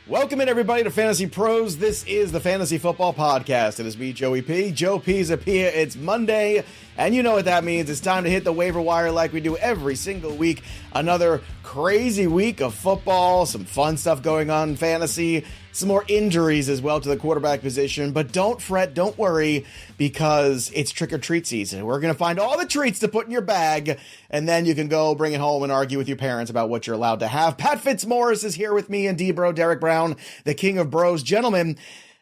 Welcome in, everybody, to Fantasy Pros. This is the Fantasy Football Podcast. It is me, Joey P. Joe Pisapia. It's Monday, and you know what that means. It's time to hit the waiver wire like we do every single week. Another crazy week of football, some fun stuff going on in fantasy, some more injuries as well to the quarterback position. But don't fret, don't worry, because it's trick-or-treat season. We're going to find all the treats to put in your bag, and then you can go bring it home and argue with your parents about what you're allowed to have. Pat Fitzmaurice is here with me and DBro, Derek Brown, the king of bros. Gentlemen,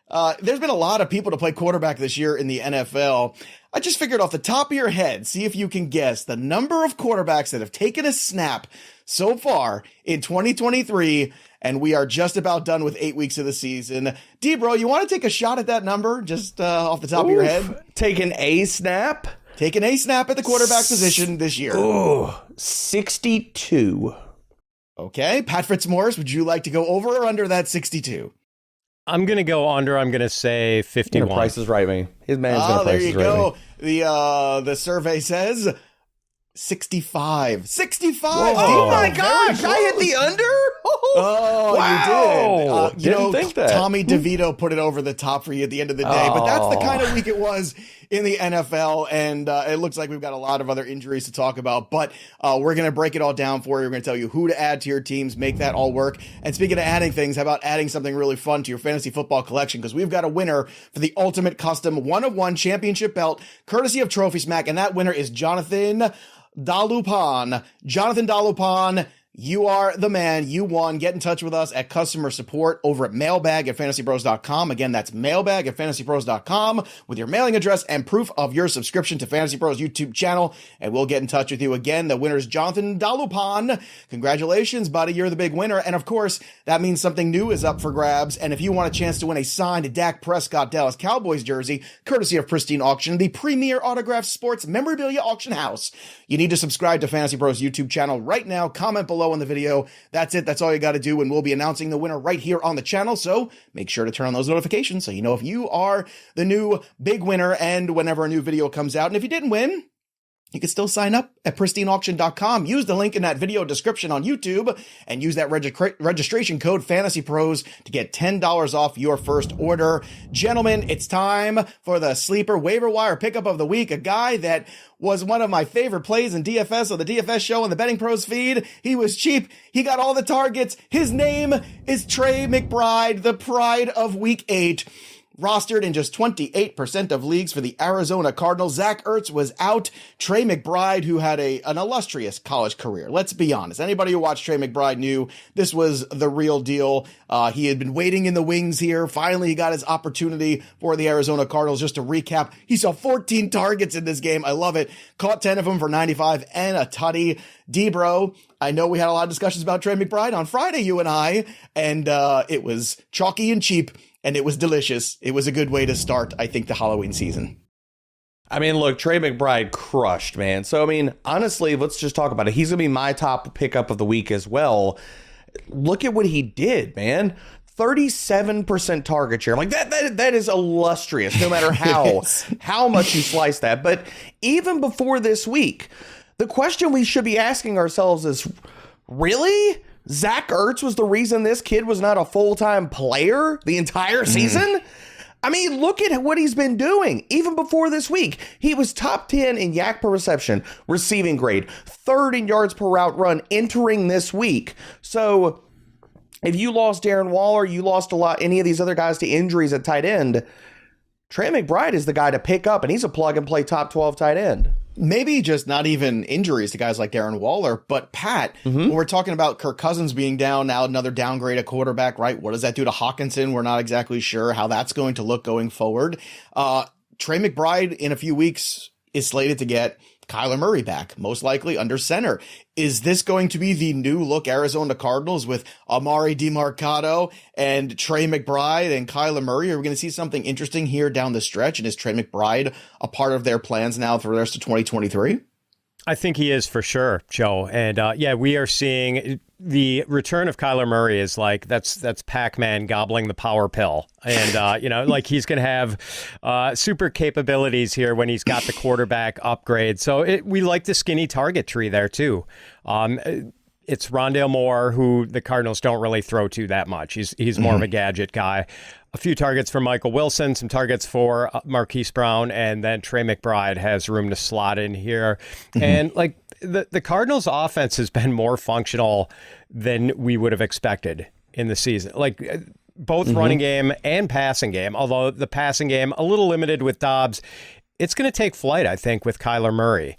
there's been a lot of people to play quarterback this year in the NFL. I just figured off the top of your head, see if you can guess the number of quarterbacks that have taken a snap so far in 2023, and we are just about done with 8 weeks of the season. DBro, you want to take a shot at that number just off the top of your head? Taking a snap? Taking a snap at the quarterback position this year. Ooh, 62. Okay, Pat Fitzmaurice, would you like to go over or under that 62? I'm going to go under. I'm going to say 51. Price is right, me. His man's going to price is right. There you go. The survey says 65. 65. Oh my gosh, I hit the under? Oh, wow. You did. Didn't think that. Tommy DeVito put it over the top for you at the end of the day. But that's the kind of week it was in the NFL, and it looks like we've got a lot of other injuries to talk about. But we're going to break it all down for you. We're going to tell you who to add to your teams, make that all work. And speaking of adding things, how about adding something really fun to your fantasy football collection? Because we've got a winner for the Ultimate Custom 1-of-1 Championship Belt, courtesy of Trophy Smack, and that winner is Jonathan Dalupan. Jonathan Dalupan, you are the man. You won. Get in touch with us at customer support over at mailbag@fantasypros.com. Again, that's mailbag@fantasypros.com with your mailing address and proof of your subscription to Fantasy Pros YouTube channel, and we'll get in touch with you again. The winner is Jonathan Dalupan. Congratulations, buddy. You're the big winner. And of course, that means something new is up for grabs. And if you want a chance to win a signed Dak Prescott Dallas Cowboys jersey, courtesy of Pristine Auction, the premier autographed sports memorabilia auction house, you need to subscribe to Fantasy Pros YouTube channel right now. Comment below on the video. That's it. That's all you got to do. And we'll be announcing the winner right here on the channel. So make sure to turn on those notifications so you know if you are the new big winner and whenever a new video comes out. And if you didn't win, you can still sign up at pristineauction.com. Use the link in that video description on YouTube and use that registration code FantasyPros to get $10 off your first order. Gentlemen, it's time for the sleeper waiver wire pickup of the week. A guy that was one of my favorite plays in DFS on the DFS show on the Betting Pros feed. He was cheap. He got all the targets. His name is Trey McBride, the pride of week 8. Rostered in just 28% of leagues for the Arizona Cardinals. Zach Ertz was out. Trey McBride, who had an illustrious college career. Let's be honest. Anybody who watched Trey McBride knew this was the real deal. He had been waiting in the wings here. Finally, he got his opportunity for the Arizona Cardinals. Just to recap, he saw 14 targets in this game. I love it. Caught 10 of them for 95 and a tutty. DBro, I know we had a lot of discussions about Trey McBride on Friday, you and I, and it was chalky and cheap. And it was delicious. It was a good way to start, I think, the Halloween season. I mean, look, Trey McBride crushed, man. So, I mean, honestly, let's just talk about it. He's going to be my top pickup of the week as well. Look at what he did, man. 37% target share. Like that is illustrious, no matter how much you slice that. But even before this week, the question we should be asking ourselves is, really? Zach Ertz was the reason this kid was not a full-time player the entire season? I mean, look at what he's been doing. Even before this week, he was top 10 in yak per reception, receiving grade, 3rd in yards per route run entering this week. So if you lost Darren Waller, you lost any of these other guys to injuries at tight end, Trey McBride is the guy to pick up, and he's a plug-and-play top 12 tight end. Maybe just not even injuries to guys like Darren Waller, but Pat, when we're talking about Kirk Cousins being down, now another downgrade at quarterback, right? What does that do to Hawkinson? We're not exactly sure how that's going to look going forward. Trey McBride in a few weeks is slated to get Kyler Murray back, most likely under center. Is this going to be the new look Arizona Cardinals with Emari Demercado and Trey McBride and Kyler Murray? Are we going to see something interesting here down the stretch? And is Trey McBride a part of their plans now for the rest of 2023? I think he is for sure, Joe. And yeah, we are seeing the return of Kyler Murray is like that's Pac-Man gobbling the power pill. And, like he's going to have super capabilities here when he's got the quarterback upgrade. So we like the skinny target tree there, too. it's Rondale Moore, who the Cardinals don't really throw to that much. He's more of a gadget guy. A few targets for Michael Wilson, some targets for Marquise Brown, and then Trey McBride has room to slot in here. And like the Cardinals' offense has been more functional than we would have expected in the season. Like both running game and passing game, although the passing game a little limited with Dobbs. It's going to take flight, I think, with Kyler Murray,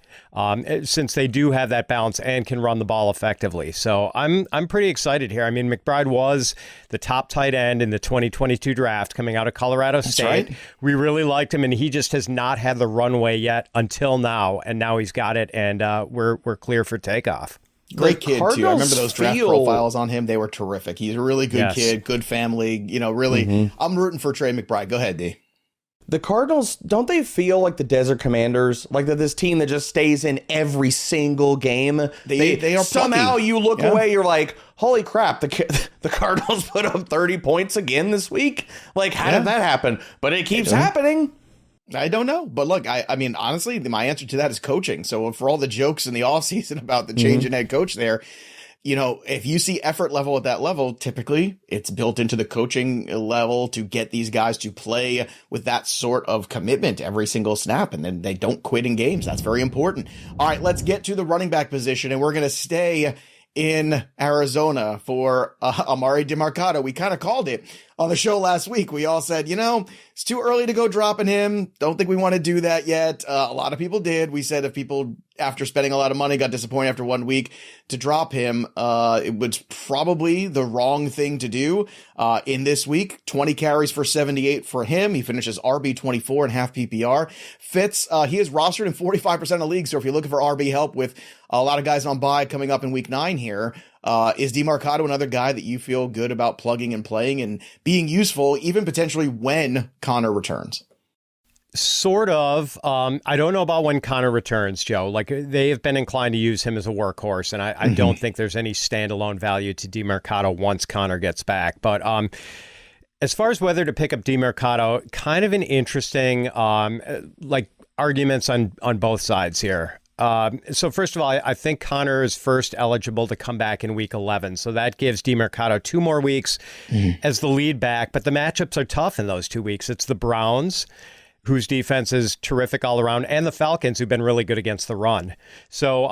since they do have that balance and can run the ball effectively. So I'm pretty excited here. I mean, McBride was the top tight end in the 2022 draft coming out of Colorado State. Right. We really liked him, and he just has not had the runway yet until now, and now he's got it, and we're clear for takeoff. Great kid, too. I remember those draft profiles on him. They were terrific. He's a really good kid, good family. You know, really, I'm rooting for Trey McBride. Go ahead, D. The Cardinals, don't they feel like the Desert Commanders? Like that this team that just stays in every single game? They are somehow plucky. You look away, you're like, holy crap, the Cardinals put up 30 points again this week? Like, how did that happen? But it keeps happening. I don't know. But look, I mean, honestly, my answer to that is coaching. So for all the jokes in the offseason about the change in head coach there, you know, if you see effort level at that level, typically it's built into the coaching level to get these guys to play with that sort of commitment every single snap. And then they don't quit in games. That's very important. All right, let's get to the running back position. And we're going to stay in Arizona for Emari Demercado. We kind of called it on the show last week. We all said, you know, it's too early to go dropping him. Don't think we want to do that yet. A lot of people did. We said if people, after spending a lot of money, got disappointed after 1 week to drop him, it was probably the wrong thing to do. In this week, 20 carries for 78 for him. He finishes RB 24 and half PPR. Fitz, he is rostered in 45% of leagues. So if you're looking for RB help with a lot of guys on bye coming up in week 9 here, is Demercado another guy that you feel good about plugging and playing and being useful, even potentially when Connor returns? Sort of. I don't know about when Connor returns, Joe. Like they have been inclined to use him as a workhorse, and I don't think there's any standalone value to Demercado once Connor gets back. But as far as whether to pick up Demercado, kind of an interesting like arguments on both sides here. So first of all, I think Connor is first eligible to come back in week 11. So that gives Demercado 2 more weeks as the lead back. But the matchups are tough in those 2 weeks. It's the Browns, whose defense is terrific all around, and the Falcons, who've been really good against the run. So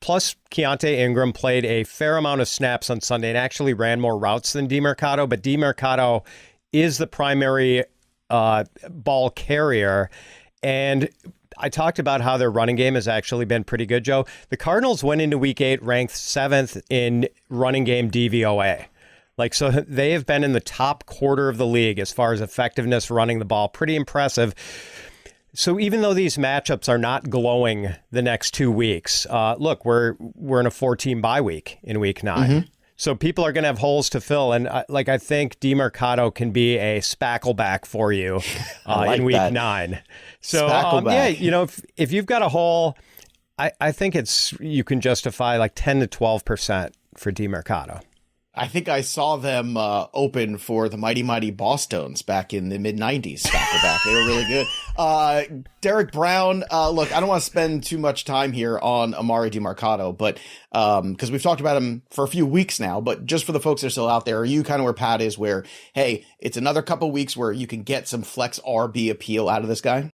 plus Keontae Ingram played a fair amount of snaps on Sunday and actually ran more routes than Demercado. But Demercado is the primary ball carrier. And I talked about how their running game has actually been pretty good, Joe. The Cardinals went into week 8 ranked 7th in running game DVOA. Like, so they have been in the top quarter of the league as far as effectiveness running the ball. Pretty impressive. So even though these matchups are not glowing the next 2 weeks, look, we're in a 4-team bye week in week 9. So people are going to have holes to fill. And I think Demercado can be a spackleback for you in week 9. So, yeah, you know, if you've got a hole, I think you can justify like 10 to 12% for Demercado. I think I saw them open for the Mighty Bosstones back in the mid-90s. Back. They were really good. Derek Brown, look, I don't want to spend too much time here on Emari Demercado, but because we've talked about him for a few weeks now, but just for the folks that are still out there, are you kind of where Pat is, where, hey, it's another couple weeks where you can get some flex RB appeal out of this guy?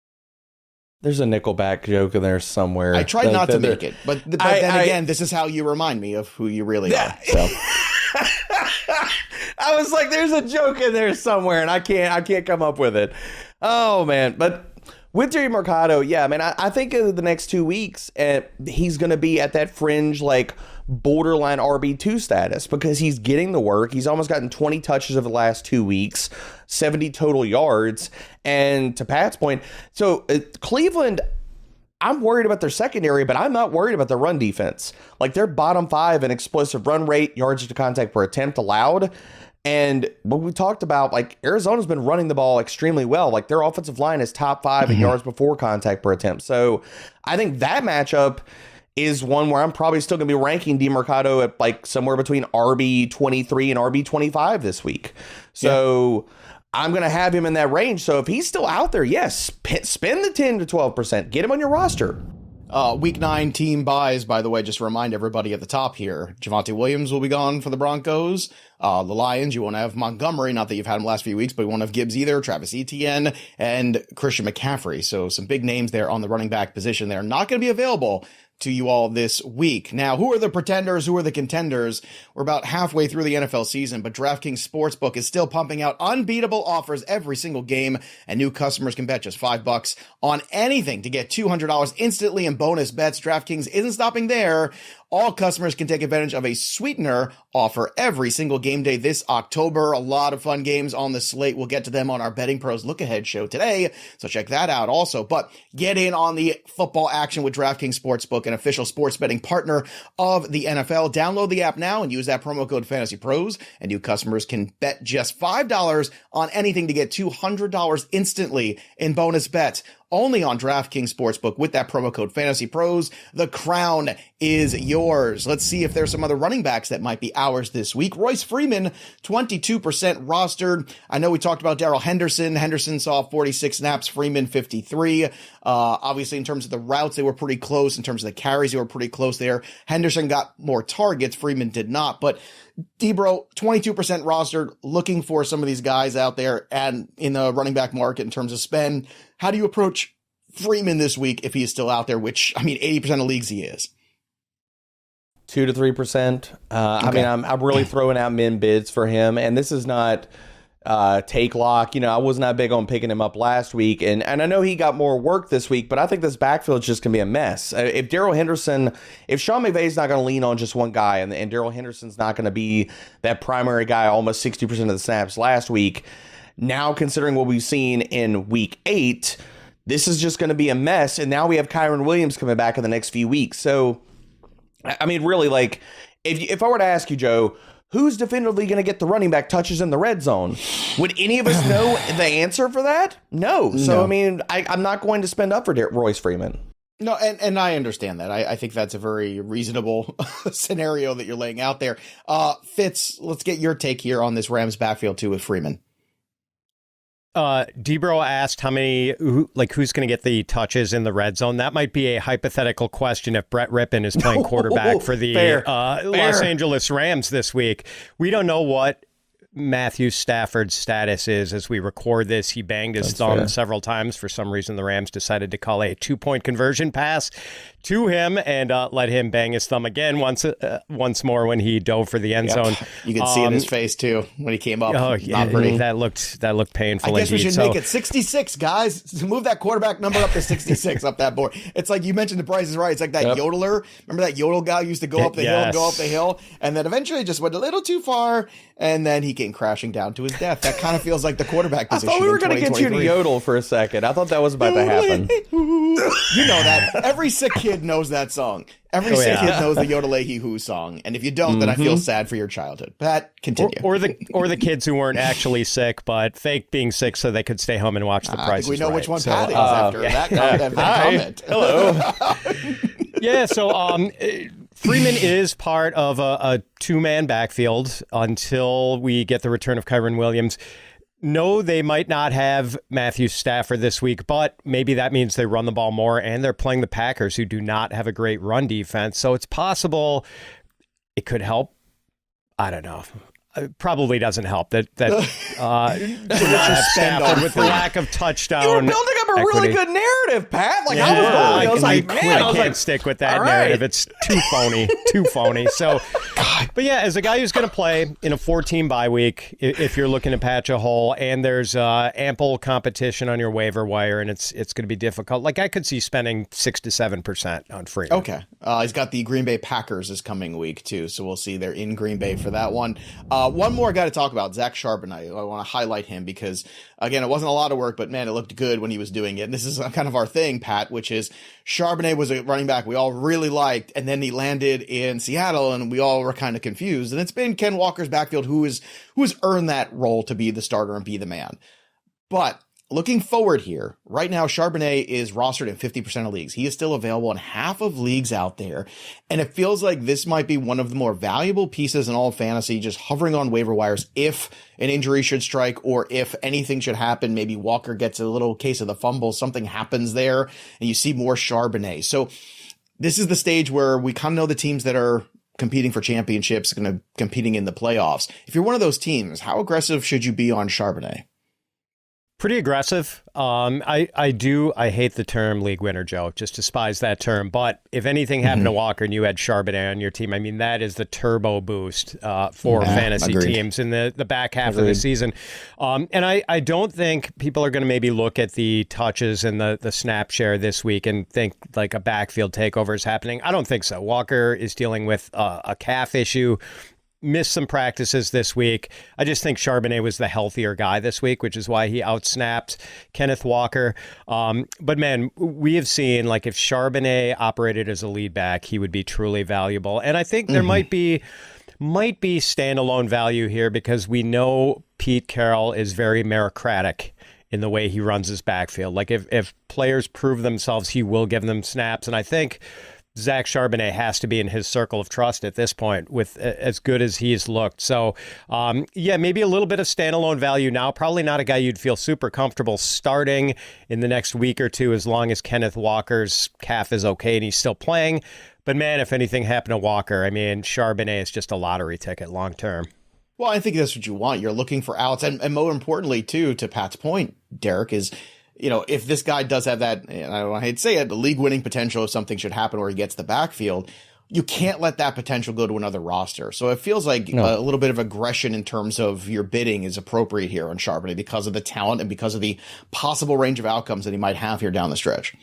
There's a Nickelback joke in there somewhere. I tried not to make it, but then again, this is how you remind me of who you really are. So. I was like, there's a joke in there somewhere, and I can't come up with it. Oh man, but with Demercado, yeah, man, I think in the next 2 weeks, he's going to be at that fringe, like borderline RB2 status because he's getting the work. He's almost gotten 20 touches over the last 2 weeks, 70 total yards, and to Pat's point, so Cleveland. I'm worried about their secondary, but I'm not worried about their run defense. Like, they're bottom 5 in explosive run rate, yards to contact per attempt allowed. And what we talked about, like, Arizona's been running the ball extremely well. Like, their offensive line is top 5 in yards before contact per attempt. So I think that matchup is one where I'm probably still going to be ranking Demercado at like somewhere between RB 23 and RB 25 this week. So I'm going to have him in that range. So if he's still out there, yes, spend the 10 to 12%. Get him on your roster. Week 9 team buys, by the way, just to remind everybody at the top here. Javonte Williams will be gone for the Broncos. The Lions, you won't have Montgomery, not that you've had him the last few weeks, but you won't have Gibbs either, Travis Etienne, and Christian McCaffrey. So some big names there on the running back position. They're not going to be available to you all this week. Now, who are the pretenders? Who are the contenders? We're about halfway through the NFL season, but DraftKings Sportsbook is still pumping out unbeatable offers every single game, and new customers can bet just $5 on anything to get $200 instantly in bonus bets. DraftKings isn't stopping there. All customers can take advantage of a sweetener offer every single game day this October. A lot of fun games on the slate. We'll get to them on our Betting Pros Look Ahead show today, so check that out also. But get in on the football action with DraftKings Sportsbook, an official sports betting partner of the NFL. Download the app now and use that promo code FantasyPros, and new customers can bet just $5 on anything to get $200 instantly in bonus bets. Only on DraftKings Sportsbook with that promo code FantasyPros. The crown is yours. Let's see if there's some other running backs that might be ours this week. Royce Freeman, 22% rostered. I know we talked about Darrell Henderson. Henderson saw 46 snaps, Freeman 53. Obviously, in terms of the routes, they were pretty close. In terms of the carries, they were pretty close there. Henderson got more targets. Freeman did not. But DBro, 22% rostered, looking for some of these guys out there and in the running back market in terms of spend. How do you approach Freeman this week if he is still out there, which, 80% of leagues he is? 2 to 3%. Okay. I'm really throwing out min bids for him, and this is not take lock. I was not big on picking him up last week, and I know he got more work this week, but I think this backfield is just going to be a mess. If Sean McVay's not going to lean on just one guy, and Darrell Henderson's not going to be that primary guy almost 60% of the snaps last week, now considering what we've seen in week 8, this is just going to be a mess, and now we have Kyren Williams coming back in the next few weeks. So, really, if I were to ask you, Joe, who's definitively going to get the running back touches in the red zone? Would any of us know the answer for that? No. So, I'm not going to spend up for Royce Freeman. No, and I understand that. I think that's a very reasonable scenario that you're laying out there. Fitz, let's get your take here on this Rams backfield too with Freeman. DBro asked who's going to get the touches in the red zone. That might be a hypothetical question if Brett Rippon is playing quarterback for the Los Angeles Rams this week. We don't know what Matthew Stafford's status is as we record this. He banged his thumb several times. For some reason, the Rams decided to call a 2-point conversion pass to him and let him bang his thumb again once more when he dove for the end zone. You can see in his face too when he came up. Oh yeah, that looked painful. I guess indeed. We should make it 66, guys. Move that quarterback number up to 66 up that board. It's like you mentioned, the Price is Right. It's like that yodeler. Remember that yodel guy who used to go up the hill and go up the hill, and then eventually just went a little too far, and then he came crashing down to his death. That kind of feels like the quarterback position. I thought we were going to get you to yodel for a second. I thought that was about to happen. You know that. Every sick kid knows that song. Every sick kid knows the Yodel-a-hee Hoo song. And if you don't, then I feel sad for your childhood. Pat, continue. Or the kids who weren't actually sick, but fake being sick so they could stay home and watch The Price is Right. We know which one Pat is after that comment. Hello. So Freeman is part of a two-man backfield until we get the return of Kyren Williams. No, they might not have Matthew Stafford this week, but maybe that means they run the ball more, and they're playing the Packers, who do not have a great run defense. So it's possible it could help. I don't know. It probably doesn't help that Stafford with the lack of touchdown. You were building up a really good narrative, Pat. I can't stick with that narrative. It's too phony. So, but yeah, as a guy who's going to play in a 14 bye week, if you're looking to patch a hole, and there's ample competition on your waiver wire, and it's going to be difficult. I could see spending 6 to 7% on Freeman. Okay, he's got the Green Bay Packers this coming week too, so we'll see. They're in Green Bay for that one. One more guy to talk about, Zach Charbonnet. I want to highlight him because, again, it wasn't a lot of work, but man, it looked good when he was doing it. And this is kind of our thing, Pat, which is Charbonnet was a running back we all really liked, and then he landed in Seattle, and we all were kind of confused. And it's been Ken Walker's backfield who has earned that role to be the starter and be the man. But looking forward here, right now, Charbonnet is rostered in 50% of leagues. He is still available in half of leagues out there. And it feels like this might be one of the more valuable pieces in all of fantasy, just hovering on waiver wires if an injury should strike or if anything should happen. Maybe Walker gets a little case of the fumble, something happens there, and you see more Charbonnet. So this is the stage where we kind of know the teams that are competing for championships, competing in the playoffs. If you're one of those teams, how aggressive should you be on Charbonnet? Pretty aggressive. I hate the term league winner, Joe. Just despise that term. But if anything happened to Walker and you had Charbonnet on your team, I mean, that is the turbo boost for fantasy teams in the back half of the season. And I don't think people are going to maybe look at the touches and the snap share this week and think like a backfield takeover is happening. I don't think so. Walker is dealing with a calf issue. Missed some practices this week. I just think Charbonnet was the healthier guy this week, which is why he outsnapped Kenneth Walker. But man, we have seen like if Charbonnet operated as a lead back, he would be truly valuable. And I think there might be standalone value here because we know Pete Carroll is very meritocratic in the way he runs his backfield. Like if players prove themselves, he will give them snaps. And I think Zach Charbonnet has to be in his circle of trust at this point with as good as he's looked. So, maybe a little bit of standalone value now. Probably not a guy you'd feel super comfortable starting in the next week or two as long as Kenneth Walker's calf is okay and he's still playing. But, man, if anything happened to Walker, I mean, Charbonnet is just a lottery ticket long term. Well, I think that's what you want. You're looking for outs. And more importantly, too, to Pat's point, Derek, is – if this guy does have that, and I hate to say it, the league-winning potential if something should happen where he gets the backfield, you can't let that potential go to another roster. So it feels like a little bit of aggression in terms of your bidding is appropriate here on Charbonnet because of the talent and because of the possible range of outcomes that he might have here down the stretch.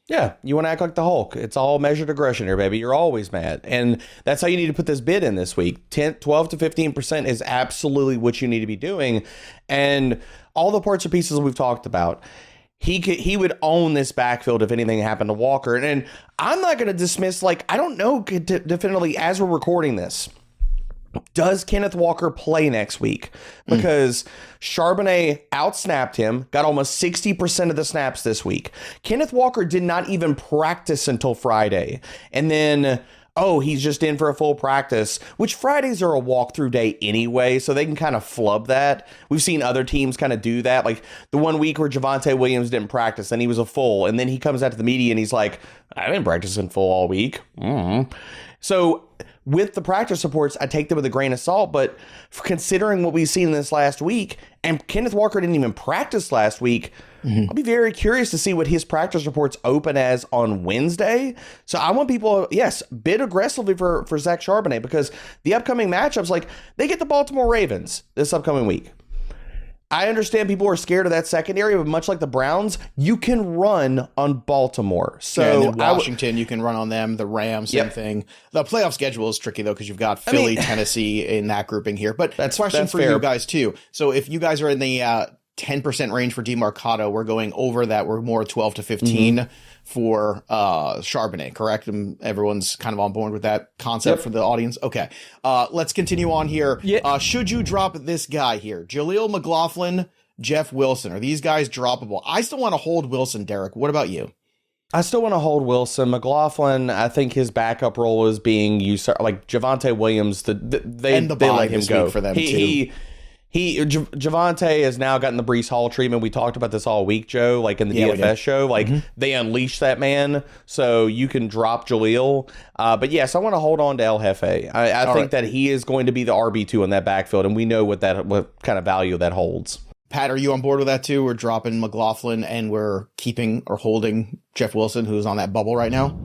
Yeah, you want to act like the Hulk. It's all measured aggression here, baby. You're always mad. And that's how you need to put this bid in this week. 12 to 15% is absolutely what you need to be doing. And all the parts and pieces we've talked about, he would own this backfield if anything happened to Walker. And I'm not going to dismiss, I don't know definitively as we're recording this. Does Kenneth Walker play next week? Because Charbonnet outsnapped him, got almost 60% of the snaps this week. Kenneth Walker did not even practice until Friday. And then, he's just in for a full practice, which Fridays are a walkthrough day anyway, so they can kind of flub that. We've seen other teams kind of do that. Like the one week where Javonte Williams didn't practice, and he was a full, and then he comes out to the media and he's like, I didn't practice in full all week. So with the practice reports, I take them with a grain of salt, but considering what we've seen this last week, and Kenneth Walker didn't even practice last week, I'll be very curious to see what his practice reports open as on Wednesday. So I want people, bid aggressively for Zach Charbonnet because the upcoming matchups, they get the Baltimore Ravens this upcoming week. I understand people are scared of that secondary, but much like the Browns, you can run on Baltimore. So and then Washington, you can run on them. The Rams, same thing. The playoff schedule is tricky, though, because you've got Philly, Tennessee in that grouping here. But that's question for fair. You guys, too. So if you guys are in the 10% range for Demercado, we're going over that. We're more 12 to 15 for Charbonnet, correct? And everyone's kind of on board with that concept for the audience. Okay. Let's continue on here. Should you drop this guy here? Jaleel McGlaughlin, Jeff Wilson. Are these guys droppable? I still want to hold Wilson, Derek. What about you? I still want to hold Wilson. McLaughlin, I think his backup role is being used. Like Javonte Williams, they let him go for them too. Javonte has now gotten the Breece Hall treatment. We talked about this all week, Joe, like in the DFS show. They unleashed that man, so you can drop Jaleel. But yes, I want to hold on to El Jefe. I think that he is going to be the RB2 in that backfield, and we know what kind of value that holds. Pat, are you on board with that too? We're dropping McLaughlin and we're keeping or holding Jeff Wilson, who's on that bubble right now.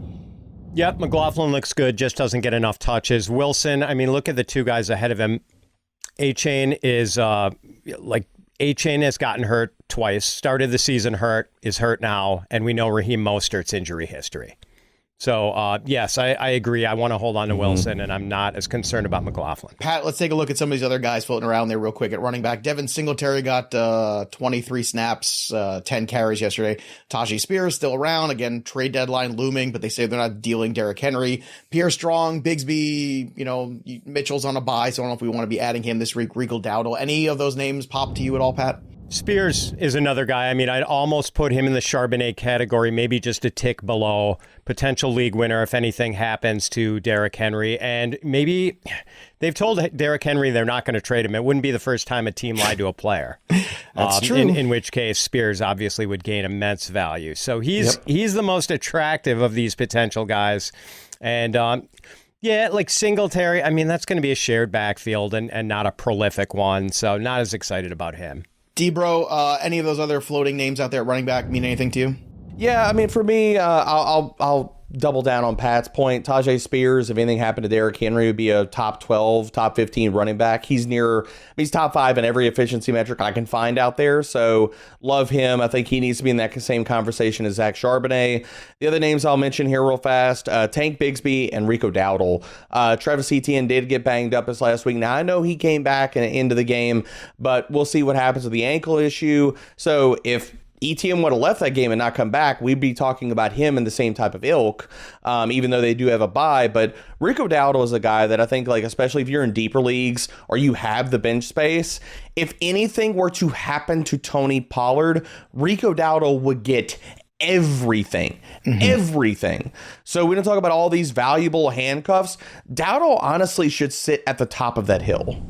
Yep, McLaughlin looks good, just doesn't get enough touches. Wilson, I mean, look at the two guys ahead of him. A-Chain is A-Chain has gotten hurt twice, started the season hurt, is hurt now, and we know Raheem Mostert's injury history. So, yes, I agree. I want to hold on to Wilson, and I'm not as concerned about McLaughlin. Pat, let's take a look at some of these other guys floating around there real quick at running back. Devin Singletary got 23 snaps, 10 carries yesterday. Tajee Spears still around. Again, trade deadline looming, but they say they're not dealing Derrick Henry. Pierre Strong, Bigsby, Mitchell's on a bye, so I don't know if we want to be adding him this week. Regal Dowdle. Any of those names pop to you at all, Pat? Spears is another guy. I mean, I'd almost put him in the Charbonnet category, maybe just a tick below. Potential league winner if anything happens to Derrick Henry. And maybe they've told Derrick Henry they're not going to trade him. It wouldn't be the first time a team lied to a player. That's true. In which case, Spears obviously would gain immense value. So he's the most attractive of these potential guys. And like Singletary, I mean, that's going to be a shared backfield and not a prolific one. So not as excited about him. DBro, any of those other floating names out there at running back mean anything to you? Yeah, I mean, for me, I'll double down on Pat's point. Tajay Spears, if anything happened to Derrick Henry, would be a top 12, top 15 running back. He's top 5 in every efficiency metric I can find out there. So love him. I think he needs to be in that same conversation as Zach Charbonnet. The other names I'll mention here real fast, Tank Bigsby and Rico Dowdle. Travis Etienne did get banged up this last week. Now, I know he came back into the game, but we'll see what happens with the ankle issue. So if ETN would have left that game and not come back, we'd be talking about him in the same type of ilk, even though they do have a bye. But Rico Dowdle is a guy that I think, like, especially if you're in deeper leagues or you have the bench space, if anything were to happen to Tony Pollard, Rico Dowdle would get everything. So we're going to talk about all these valuable handcuffs. Dowdle honestly should sit at the top of that hill.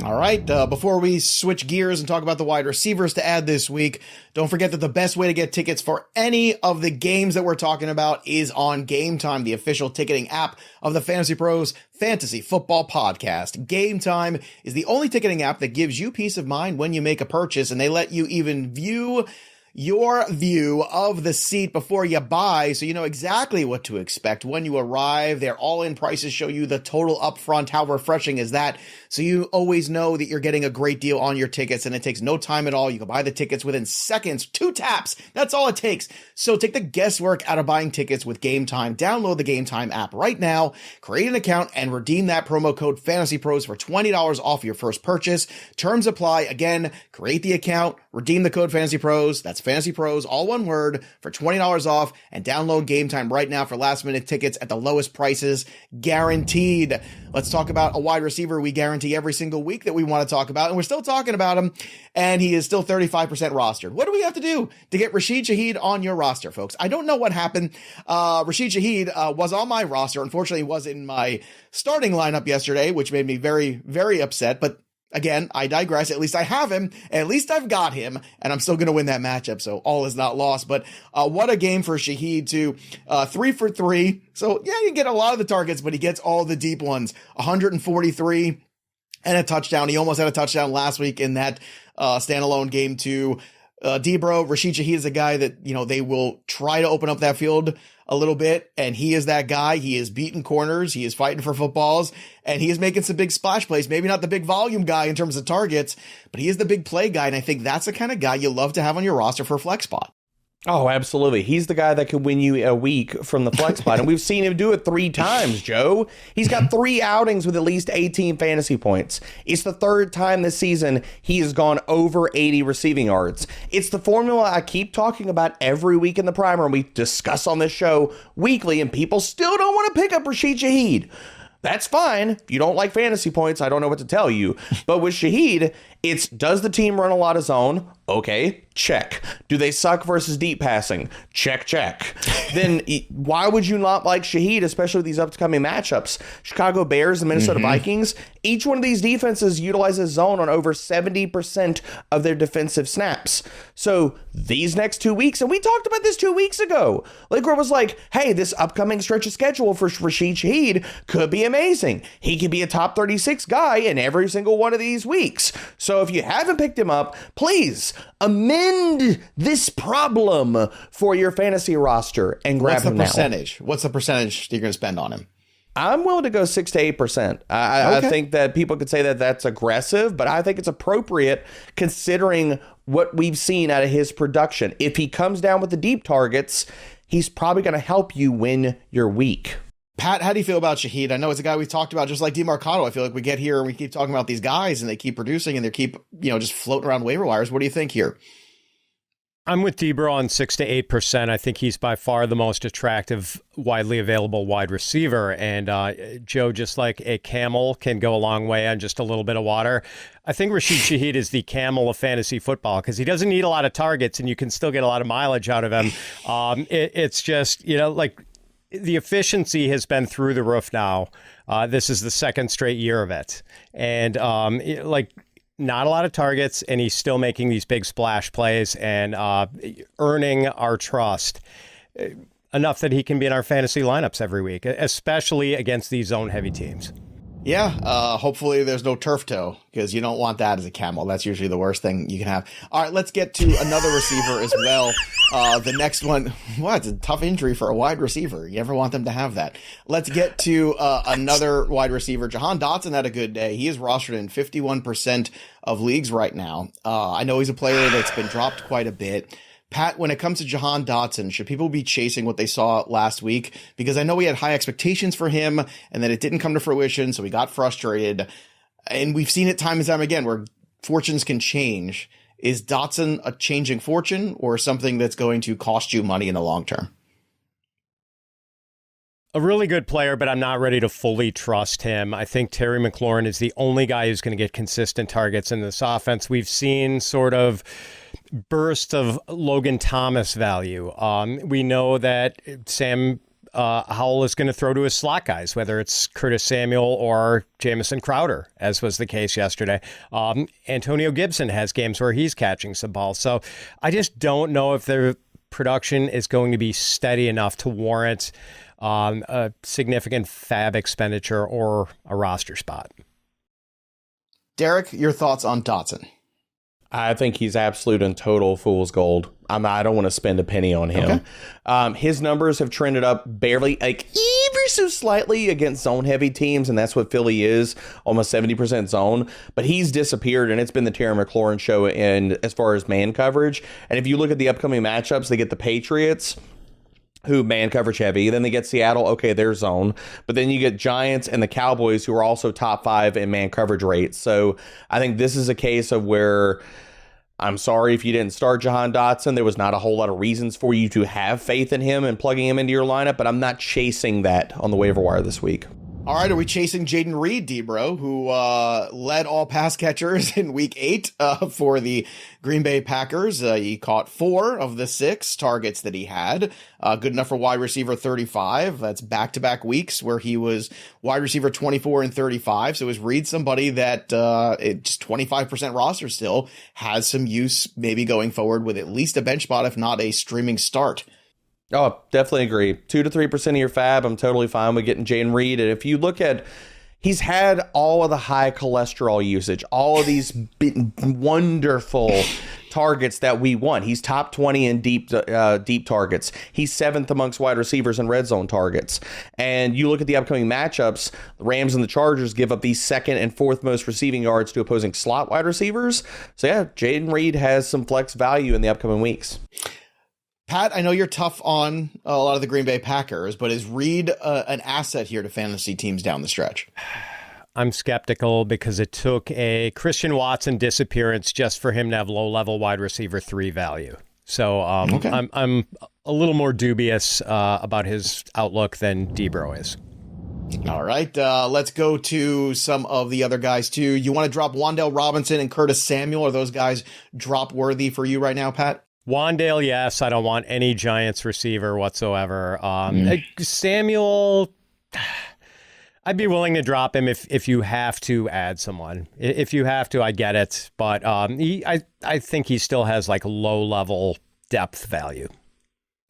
All right, before we switch gears and talk about the wide receivers to add this week, don't forget that the best way to get tickets for any of the games that we're talking about is on Game Time, the official ticketing app of the FantasyPros Fantasy Football Podcast. Game Time is the only ticketing app that gives you peace of mind when you make a purchase, and they let you even view your view of the seat before you buy, so you know exactly what to expect when you arrive. Their all-in prices show you the total upfront. How refreshing is that? So you always know that you're getting a great deal on your tickets, and it takes no time at all. You can buy the tickets within seconds, 2 taps. That's all it takes. So take the guesswork out of buying tickets with Game Time. Download the Game Time app right now, create an account, and redeem that promo code FANTASYPROS for $20 off your first purchase. Terms apply. Again, create the account, redeem the code FANTASYPROS. That's FANTASYPROS, all one word, for $20 off, and download Game Time right now for last-minute tickets at the lowest prices, guaranteed. Let's talk about a wide receiver we guarantee every single week that we want to talk about, and we're still talking about him, and he is still 35% rostered. What do we have to do to get Rashid Shaheed on your roster, folks? I don't know what happened. Rashid Shaheed was on my roster. Unfortunately, he was in my starting lineup yesterday, which made me very, very upset, but again, I digress. At least I have him. At least I've got him, and I'm still going to win that matchup, so all is not lost. But what a game for Shaheed, too. 3 for 3. So, yeah, you get a lot of the targets, but he gets all the deep ones. 143 and a touchdown. He almost had a touchdown last week in that standalone game, too. DBro, Rashid Shaheed is a guy that, you know, they will try to open up that field a little bit, and he is that guy. He is beating corners, he is fighting for footballs, and he is making some big splash plays. Maybe not the big volume guy in terms of targets, but he is the big play guy, and I think that's the kind of guy you love to have on your roster for a flex spot. Oh, absolutely. He's the guy that could win you a week from the flex spot, and we've seen him do it 3 times, Joe. He's got 3 outings with at least 18 fantasy points. It's the 3rd time this season he has gone over 80 receiving yards. It's the formula I keep talking about every week in the primer, and we discuss on this show weekly, and people still don't want to pick up Rashid Shaheed. That's fine. If you don't like fantasy points, I don't know what to tell you. But with Shaheed, it's, does the team run a lot of zone? Okay, check. Do they suck versus deep passing? Check, check. Then why would you not like Shaheed, especially with these upcoming matchups? Chicago Bears, the Minnesota Vikings, each one of these defenses utilizes zone on over 70% of their defensive snaps. So these next 2 weeks, and we talked about this 2 weeks ago, Liquor was like, hey, this upcoming stretch of schedule for Rashid Shaheed could be amazing. He could be a top 36 guy in every single one of these weeks. So if you haven't picked him up, please amend this problem for your fantasy roster and grab him now. What's the percentage you're going to spend on him? I'm willing to go 6 to 8%. I think that people could say that that's aggressive, but I think it's appropriate considering what we've seen out of his production. If he comes down with the deep targets, he's probably going to help you win your week. Pat, how do you feel about Shaheed? I know it's a guy we've talked about, just like Demercado. I feel like we get here and we keep talking about these guys and they keep producing and they keep, just floating around waiver wires. What do you think here? I'm with DBro on 6 to 8%. I think he's by far the most attractive, widely available wide receiver. And Joe, just like a camel can go a long way on just a little bit of water, I think Rashid Shaheed is the camel of fantasy football because he doesn't need a lot of targets and you can still get a lot of mileage out of him. It's just, like the efficiency has been through the roof now. This is the second straight year of it. And not a lot of targets, and he's still making these big splash plays and earning our trust enough that he can be in our fantasy lineups every week, especially against these zone-heavy teams. Yeah, hopefully there's no turf toe because you don't want that as a camel. That's usually the worst thing you can have. All right, let's get to another receiver as well. The next one, it's a tough injury for a wide receiver. You never want them to have that. Let's get to another wide receiver. Jahan Dotson had a good day. He is rostered in 51% of leagues right now. I know he's a player that's been dropped quite a bit. Pat, when it comes to Jahan Dotson, should people be chasing what they saw last week? Because I know we had high expectations for him and then it didn't come to fruition, so we got frustrated. And we've seen it time and time again where fortunes can change. Is Dotson a changing fortune or something that's going to cost you money in the long term? A really good player, but I'm not ready to fully trust him. I think Terry McLaurin is the only guy who's going to get consistent targets in this offense. We've seen sort of bursts of Logan Thomas value. We know that Sam Howell is going to throw to his slot guys, whether it's Curtis Samuel or Jamison Crowder, as was the case yesterday. Antonio Gibson has games where he's catching some balls. So I just don't know if their production is going to be steady enough to warrant a significant fab expenditure or a roster spot. Derek, your thoughts on Dotson? I think he's absolute and total fool's gold. I don't want to spend a penny on him. Okay. His numbers have trended up barely, like ever so slightly against zone-heavy teams, and that's what Philly is, almost 70% zone. But he's disappeared, and it's been the Terry McLaurin show in as far as man coverage. And if you look at the upcoming matchups, they get the Patriots, who man coverage heavy. Then they get Seattle. Okay, they're zone. But then you get Giants and the Cowboys, who are also top 5 in man coverage rates. So I think this is a case of where I'm sorry if you didn't start Jahan Dotson. There was not a whole lot of reasons for you to have faith in him and plugging him into your lineup, but I'm not chasing that on the waiver wire this week. All right, are we chasing Jayden Reed, DBro, who led all pass catchers in week 8 for the Green Bay Packers? He caught 4 of the 6 targets that he had. Good enough for wide receiver 35. That's back-to-back weeks where he was wide receiver 24 and 35. So is Reed somebody that just 25% roster still has some use maybe going forward with at least a bench spot, if not a streaming start? Oh, definitely agree. 2 to 3% of your fab, I'm totally fine with getting Jayden Reed. And if you look at, he's had all of the high cholesterol usage, all of these wonderful targets that we want. He's top 20 in deep targets. He's 7th amongst wide receivers in red zone targets. And you look at the upcoming matchups, the Rams and the Chargers give up the 2nd and 4th most receiving yards to opposing slot wide receivers. So yeah, Jayden Reed has some flex value in the upcoming weeks. Pat, I know you're tough on a lot of the Green Bay Packers, but is Reed an asset here to fantasy teams down the stretch? I'm skeptical because it took a Christian Watson disappearance just for him to have low-level wide receiver 3 value. So okay. I'm a little more dubious about his outlook than DBro is. All right, let's go to some of the other guys, too. You want to drop Wan'Dale Robinson and Curtis Samuel? Are those guys drop-worthy for you right now, Pat? Wan'Dale, yes. I don't want any Giants receiver whatsoever. Samuel, I'd be willing to drop him if you have to add someone. If you have to, I get it. But I think he still has like low-level depth value.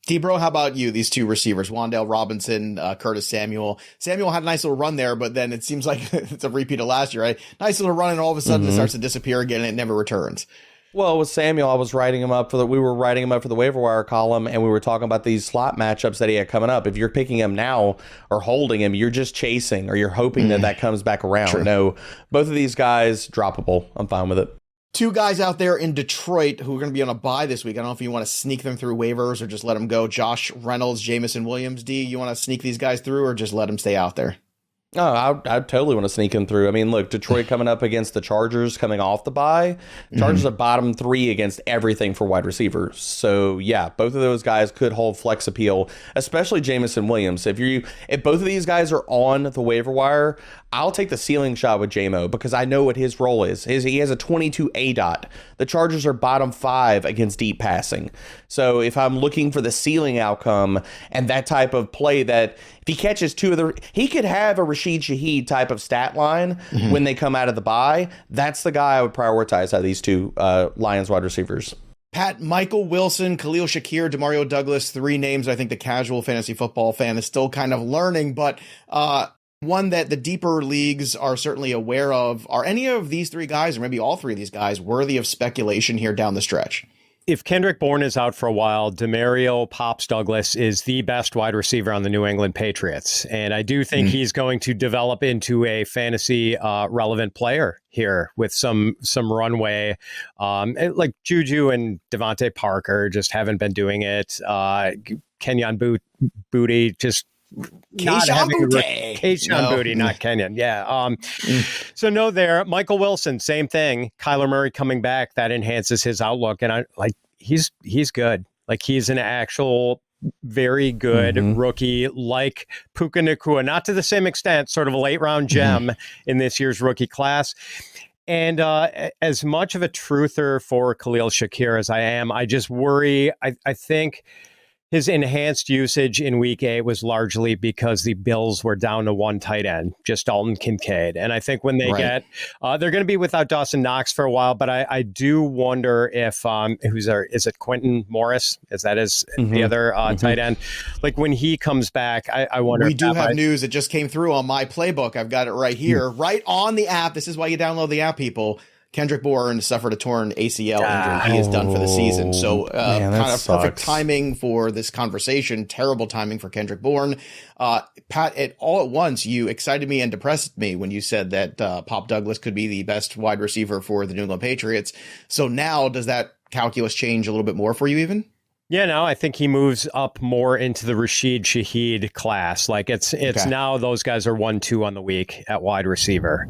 DBro, how about you? These 2 receivers, Wan'Dale Robinson, Curtis Samuel. Samuel had a nice little run there, but then it seems like it's a repeat of last year, right? Nice little run, and all of a sudden it starts to disappear again, and it never returns. Well, with Samuel, I was writing him up we were writing him up for the waiver wire column, and we were talking about these slot matchups that he had coming up. If you're picking him now or holding him, you're just chasing or you're hoping that comes back around. True. No, both of these guys, droppable. I'm fine with it. 2 guys out there in Detroit who are going to be on a bye this week. I don't know if you want to sneak them through waivers or just let them go. Josh Reynolds, Jamison Williams. D, you want to sneak these guys through or just let them stay out there? Oh, I totally want to sneak him through. I mean, look, Detroit coming up against the Chargers coming off the bye. Chargers are bottom 3 against everything for wide receivers. So, yeah, both of those guys could hold flex appeal, especially Jamison Williams. If both of these guys are on the waiver wire, I'll take the ceiling shot with JMO because I know what his role is. He has a 22 ADOT. The Chargers are bottom 5 against deep passing. So if I'm looking for the ceiling outcome and that type of play that if he catches he could have a Rashid Shaheed type of stat line when they come out of the bye. That's the guy I would prioritize out of these two Lions wide receivers. Pat, Michael Wilson, Khalil Shakir, Demario Douglas, 3 names I think the casual fantasy football fan is still kind of learning, but one that the deeper leagues are certainly aware of. Are any of these 3 guys, or maybe all 3 of these guys, worthy of speculation here down the stretch? If Kendrick Bourne is out for a while, Demario Pops Douglas is the best wide receiver on the New England Patriots. And I do think he's going to develop into a fantasy relevant player here with some runway. Like Juju and Devontae Parker just haven't been doing it. Kenyon Booty just Kayshon Boutte, not Kenyon. Yeah. So no, there. Michael Wilson, same thing. Kyler Murray coming back, that enhances his outlook, and he's good. Like he's an actual very good rookie, like Puka Nacua, not to the same extent, sort of a late round gem in this year's rookie class. And as much of a truther for Khalil Shakir as I am, I just worry. I think his enhanced usage in week 8 was largely because the Bills were down to 1 tight end, just Dalton Kincaid. And I think when they they're going to be without Dawson Knox for a while, but I do wonder if, is it Quentin Morris? Is that the other tight end? Like when he comes back, I wonder. We do have news that just came through on my playbook. I've got it right here, right on the app. This is why you download the app, people. Kendrick Bourne suffered a torn ACL injury. He is done for the season. So kind of perfect timing for this conversation. Terrible timing for Kendrick Bourne. Pat, all at once, you excited me and depressed me when you said that Pop Douglas could be the best wide receiver for the New England Patriots. So now does that calculus change a little bit more for you even? Yeah, no, I think he moves up more into the Rashid Shaheed class. Like it's now those guys are 1-2 on the week at wide receiver.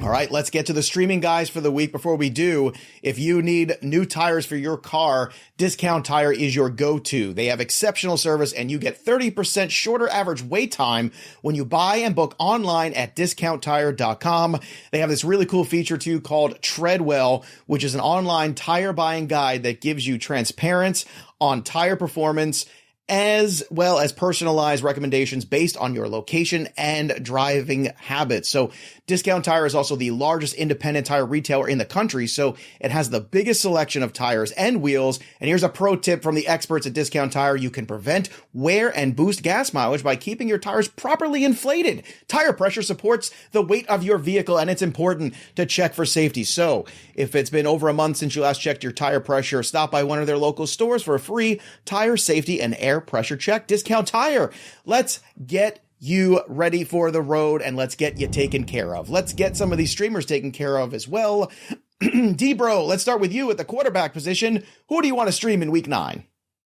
All right, let's get to the streaming guys for the week. Before we do, if you need new tires for your car, Discount Tire is your go-to. They have exceptional service and you get 30% shorter average wait time when you buy and book online at discounttire.com. They have this really cool feature too called Treadwell, which is an online tire buying guide that gives you transparency on tire performance as well as personalized recommendations based on your location and driving habits. So Discount Tire is also the largest independent tire retailer in the country, so it has the biggest selection of tires and wheels. And here's a pro tip from the experts at Discount Tire. You can prevent wear and boost gas mileage by keeping your tires properly inflated. Tire pressure supports the weight of your vehicle, and it's important to check for safety. So if it's been over a month since you last checked your tire pressure, stop by one of their local stores for a free tire safety and air pressure check. Discount Tire. Let's get you ready for the road and let's get you taken care of. Let's get some of these streamers taken care of as well. DBro, let's start with you at the quarterback position. Who do you want to stream in week 9?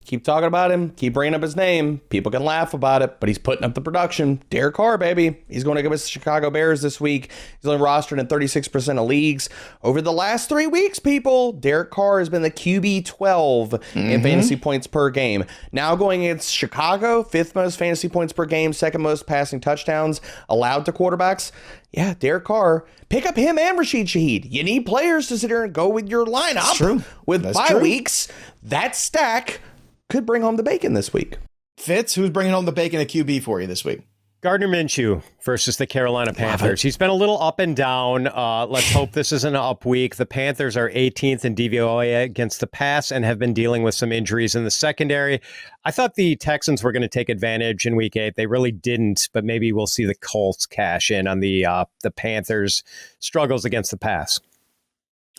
Keep talking about him. Keep bringing up his name. People can laugh about it, but he's putting up the production. Derek Carr, baby. He's going to go with the Chicago Bears this week. He's only rostered in 36% of leagues. Over the last 3 weeks, people, Derek Carr has been the QB 12 in fantasy points per game. Now going against Chicago, 5th most fantasy points per game, 2nd most passing touchdowns allowed to quarterbacks. Yeah, Derek Carr. Pick up him and Rashid Shaheed. You need players to sit there and go with your lineup. That's true. With bye weeks, that stack could bring home the bacon this week. Fitz, who's bringing home the bacon at QB for you this week? Gardner Minshew versus the Carolina Panthers. He's been a little up and down. Let's hope this isn't an up week. The Panthers are 18th in DVOA against the pass and have been dealing with some injuries in the secondary. I thought the Texans were going to take advantage in week 8. They really didn't, but maybe we'll see the Colts cash in on the Panthers' struggles against the pass.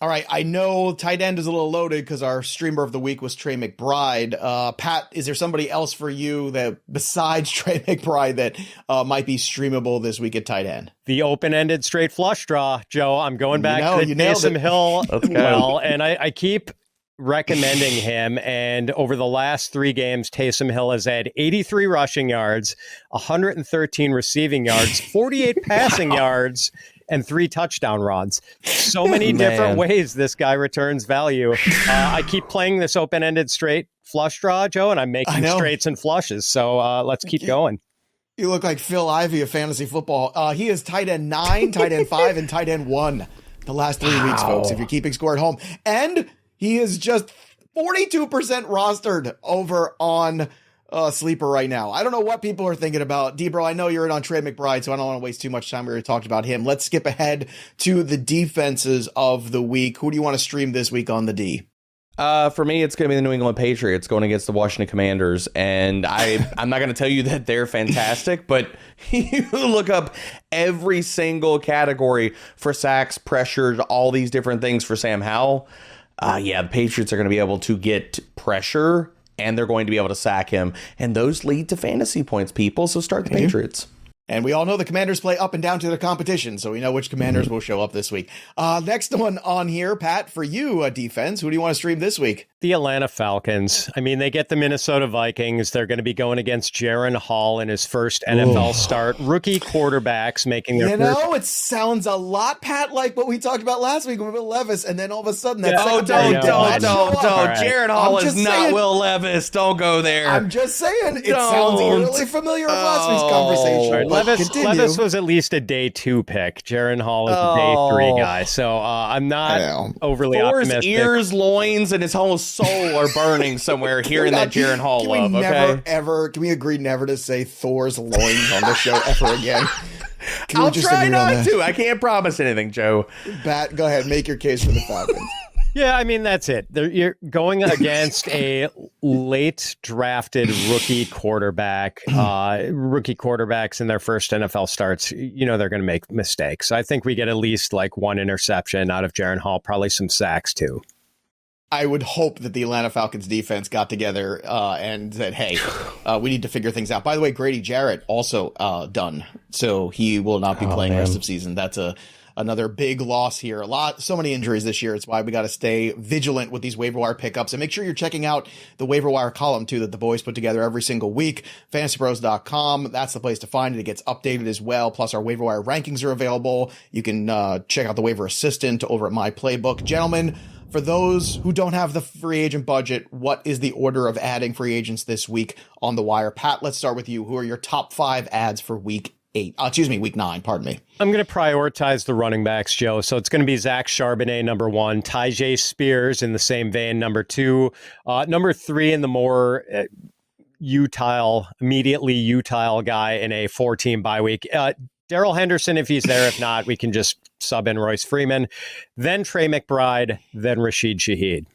All right, I know tight end is a little loaded because our streamer of the week was Trey McBride. Pat, is there somebody else for you that besides Trey McBride that might be streamable this week at tight end? The open-ended straight flush draw, Joe. I'm going back to the Taysom Hill well, and I keep recommending him. And over the last 3 games, Taysom Hill has had 83 rushing yards, 113 receiving yards, 48 passing yards, and 3 touchdown runs. So many different ways this guy returns value. I keep playing this open-ended straight flush draw, Joe, and I'm making straights and flushes. So let's keep going. You look like Phil Ivey of fantasy football. He is tight end 9, tight end 5, and tight end 1 the last 3 weeks, folks, if you're keeping score at home. And he is just 42% rostered over on Sleeper right now. I don't know what people are thinking about. DBro, I know you're in on Trey McBride, so I don't want to waste too much time. We already talked about him. Let's skip ahead to the defenses of the week. Who do you want to stream this week on the D? For me, it's going to be the New England Patriots going against the Washington Commanders. And I'm not going to tell you that they're fantastic, but you look up every single category for sacks, pressures, all these different things for Sam Howell. The Patriots are going to be able to get pressure, and they're going to be able to sack him. And those lead to fantasy points, people. So start the Patriots. And we all know the Commanders play up and down to their competition, so we know which Commanders will show up this week. Next one on here, Pat, for you, defense. Who do you want to stream this week? The Atlanta Falcons. I mean, they get the Minnesota Vikings. They're going to be going against Jaron Hall in his first NFL start. Rookie quarterbacks making their first... it sounds a lot, Pat, like what we talked about last week with Will Levis, and then all of a sudden that don't. Jaron Hall is not Will Levis. Don't go there. I'm just saying. It sounds eerily familiar with last week's conversation. Levis was at least a day 2 pick. Jaron Hall is a day 3 guy. So I'm not overly optimistic. Ears, loins, and his whole soul are burning somewhere hearing that Jaron Hall love. Can we agree never to say Thor's loins on the show ever again? I'll try not to. I can't promise anything, Joe. Bat, go ahead. Make your case for the Falcons. Yeah, I mean, that's it. You're going against a late drafted rookie quarterback. Rookie quarterbacks in their first NFL starts, they're going to make mistakes. I think we get at least like 1 interception out of Jaron Hall, probably some sacks too. I would hope that the Atlanta Falcons defense got together and said, hey, we need to figure things out. By the way, Grady Jarrett also done. So he will not be playing the rest of the season. That's another big loss here. So many injuries this year. It's why we got to stay vigilant with these waiver wire pickups, and make sure you're checking out the waiver wire column too that the boys put together every single week. FantasyPros.com. That's the place to find it. It gets updated as well. Plus our waiver wire rankings are available. You can check out the waiver assistant over at My Playbook. Gentlemen, for those who don't have the free agent budget, what is the order of adding free agents this week on the wire? Pat, let's start with you. Who are your top 5 ads for week 9, pardon me. I'm going to prioritize the running backs, Joe. So it's going to be Zach Charbonnet, number 1, Tyjae Spears in the same vein, number 2, number 3 in the more immediately utile guy in a 4-team bye week. Darrell Henderson, if he's there. If not, we can just sub in Royce Freeman, then Trey McBride, then Rashid Shaheed.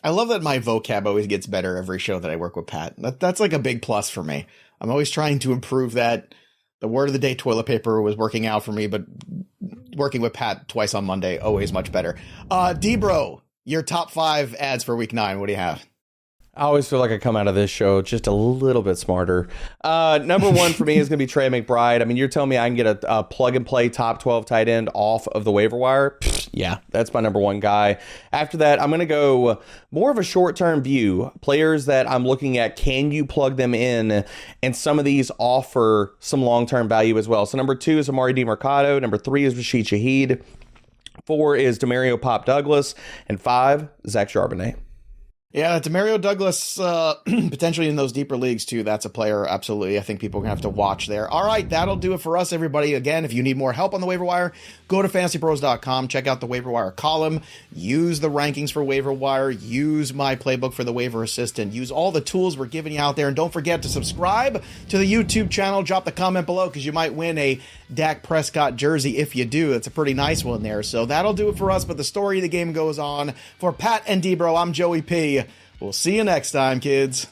I love that my vocab always gets better every show that I work with Pat. That's like a big plus for me. I'm always trying to improve that. The word of the day, toilet paper, was working out for me, but working with Pat twice on Monday, always much better. DBro, your top 5 ads for week 9. What do you have? I always feel like I come out of this show just a little bit smarter. Number 1 for me is going to be Trey McBride. I mean, you're telling me I can get a plug-and-play top 12 tight end off of the waiver wire? Yeah, that's my number 1 guy. After that, I'm going to go more of a short-term view. Players that I'm looking at, can you plug them in? And some of these offer some long-term value as well. So number 2 is Emari Demercado. Number 3 is Rashid Shaheed. 4 is Demario Pop Douglas. And 5, Zach Charbonnet. Yeah, Demario Douglas, potentially in those deeper leagues too. That's a player, absolutely. I think people are going to have to watch there. All right, that'll do it for us, everybody. Again, if you need more help on the waiver wire, go to FantasyPros.com, check out the waiver wire column, use the rankings for waiver wire, use My Playbook for the waiver assistant, use all the tools we're giving you out there, and don't forget to subscribe to the YouTube channel. Drop the comment below because you might win a Dak Prescott jersey. If you do, it's a pretty nice one there. So that'll do it for us, but the story of the game goes on. For Pat and DBro, I'm Joey P. We'll see you next time, kids.